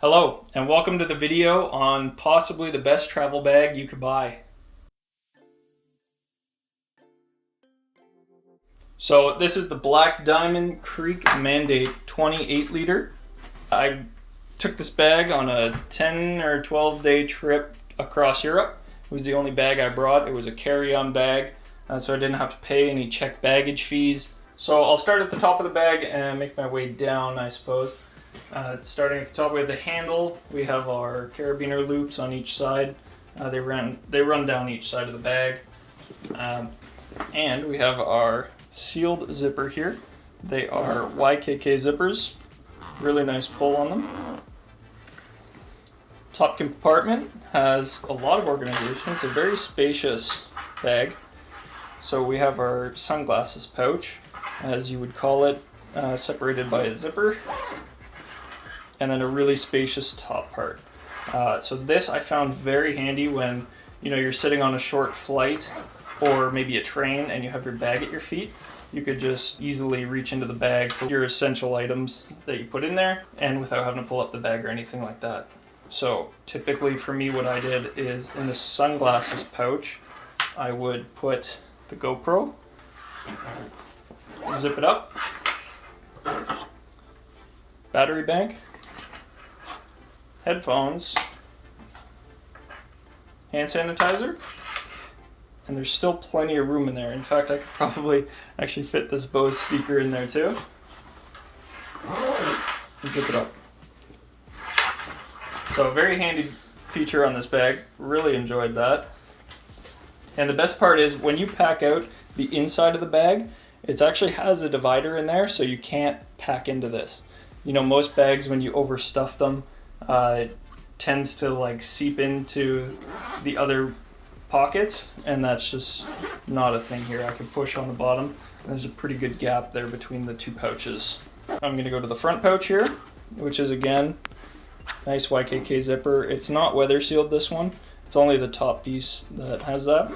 Hello, and welcome to the video on possibly the best travel bag you could buy. So this is the Black Diamond Creek Mandate 28 liter. I took this bag on a 10 or 12 day trip across Europe. It was the only bag I brought. It was a carry-on bag, so I didn't have to pay any checked baggage fees. So I'll start at the top of the bag and make my way down, I suppose. Starting at the top, we have the handle. We have our carabiner loops on each side. They run down each side of the bag. And we have our sealed zipper here. They are YKK zippers. Really nice pull on them. Top compartment has a lot of organization. It's a very spacious bag. So we have our sunglasses pouch, as you would call it, separated by a zipper. And then a really spacious top part. So this I found very handy when you're sitting on a short flight or maybe a train and you have your bag at your feet. You could just easily reach into the bag for your essential items that you put in there and without having to pull up the bag or anything like that. So typically for me, what I did is in the sunglasses pouch, I would put the GoPro, zip it up, battery bank, headphones, hand sanitizer, and there's still plenty of room in there. In fact, I could probably actually fit this Bose speaker in there too. And zip it up. So a very handy feature on this bag. Really enjoyed that. And the best part is when you pack out the inside of the bag, it actually has a divider in there, so you can't pack into this. Most bags, when you overstuff them, it tends to seep into the other pockets, and that's just not a thing here. I can push on the bottom, and there's a pretty good gap there between the two pouches. I'm going to go to the front pouch here, which is again nice YKK zipper. It's not weather sealed, this one. It's only the top piece that has that.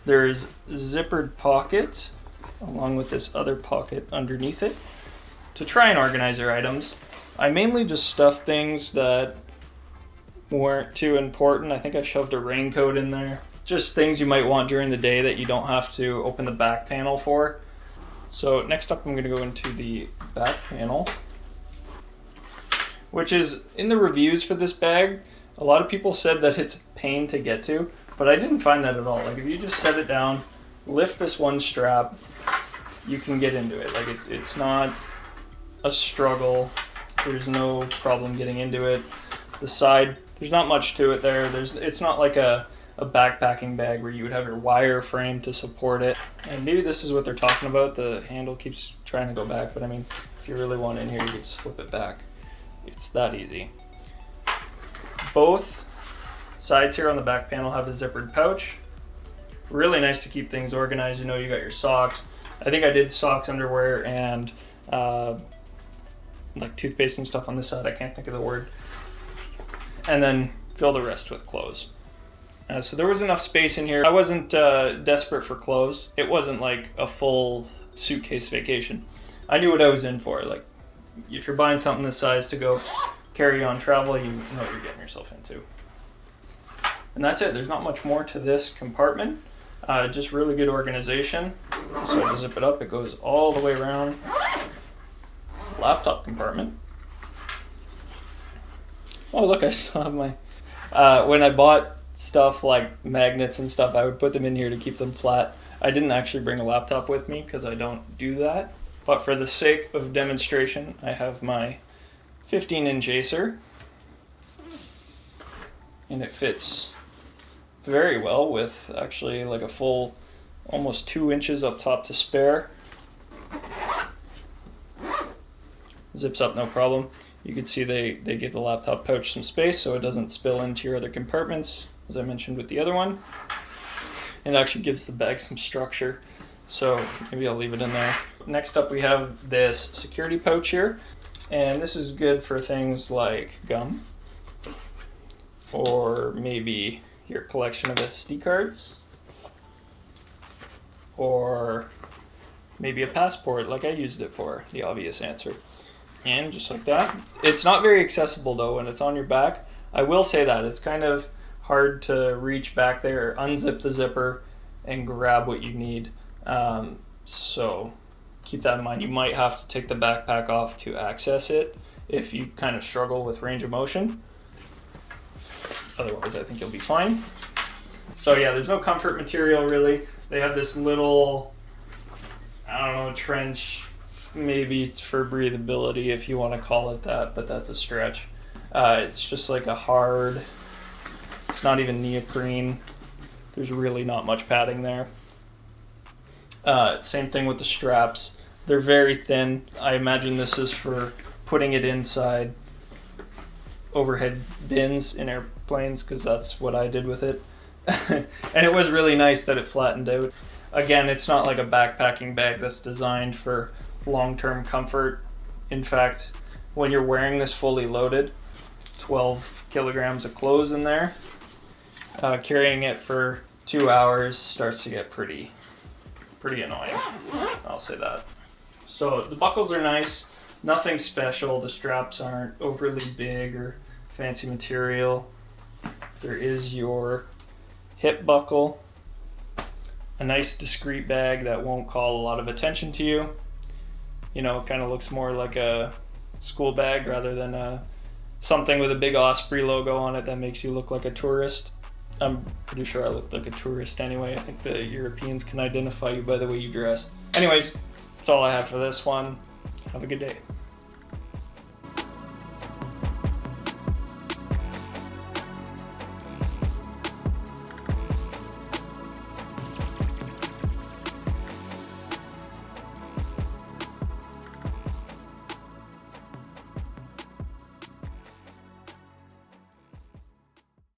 There's zippered pocket along with this other pocket underneath it to try and organize your items. I mainly just stuffed things that weren't too important. I think I shoved a raincoat in there. Just things you might want during the day that you don't have to open the back panel for. So next up I'm going to go into the back panel, which is in the reviews for this bag. A lot of people said that it's a pain to get to, but I didn't find that at all. If you just set it down, lift this one strap, you can get into it. It's not a struggle. There's no problem getting into it. The side, there's not much to it there. It's not like a backpacking bag where you would have your wire frame to support it. And maybe this is what they're talking about. The handle keeps trying to go back, but I mean, if you really want in here, you can just flip it back. It's that easy. Both sides here on the back panel have a zippered pouch. Really nice to keep things organized. You got your socks. I think I did socks, underwear, and toothpaste and stuff on this side. I can't think of the word. And then fill the rest with clothes. So there was enough space in here. I wasn't desperate for clothes. It wasn't like a full suitcase vacation. I knew what I was in for. If you're buying something this size to go carry on travel, you know what you're getting yourself into. And that's it. There's not much more to this compartment. Just really good organization. So to zip it up, it goes all the way around. Laptop compartment. Oh look, I still have my... when I bought stuff like magnets and stuff, I would put them in here to keep them flat. I didn't actually bring a laptop with me because I don't do that. But for the sake of demonstration, I have my 15-inch Acer. And it fits very well with actually a full almost 2 inches up top to spare. Zips up no problem. You can see they give the laptop pouch some space so it doesn't spill into your other compartments, as I mentioned with the other one. It actually gives the bag some structure, so maybe I'll leave it in there. Next up we have this security pouch here, and this is good for things like gum, or maybe your collection of SD cards, or maybe a passport like I used it for, the obvious answer. And just like that. It's not very accessible though when it's on your back. I will say that. It's kind of hard to reach back there, unzip the zipper, and grab what you need. So keep that in mind. You might have to take the backpack off to access it if you kind of struggle with range of motion. Otherwise, I think you'll be fine. So yeah, there's no comfort material really. They have this little, I don't know, trench. Maybe it's for breathability if you want to call it that, but that's a stretch. It's just like a hard, it's not even neoprene. There's really not much padding there. Same thing with the straps. They're very thin. I imagine this is for putting it inside overhead bins in airplanes, because that's what I did with it. And it was really nice that it flattened out. Again, it's not like a backpacking bag that's designed for long-term comfort. In fact, when you're wearing this fully loaded, 12 kilograms of clothes in there, carrying it for 2 hours starts to get pretty annoying. I'll say that. So the buckles are nice, nothing special. The straps aren't overly big or fancy material. There is your hip buckle, a nice discreet bag that won't call a lot of attention to you. You know, it kind of looks more like a school bag rather than something with a big Osprey logo on it that makes you look like a tourist. I'm pretty sure I look like a tourist anyway. I think the Europeans can identify you by the way you dress. Anyways, that's all I have for this one. Have a good day.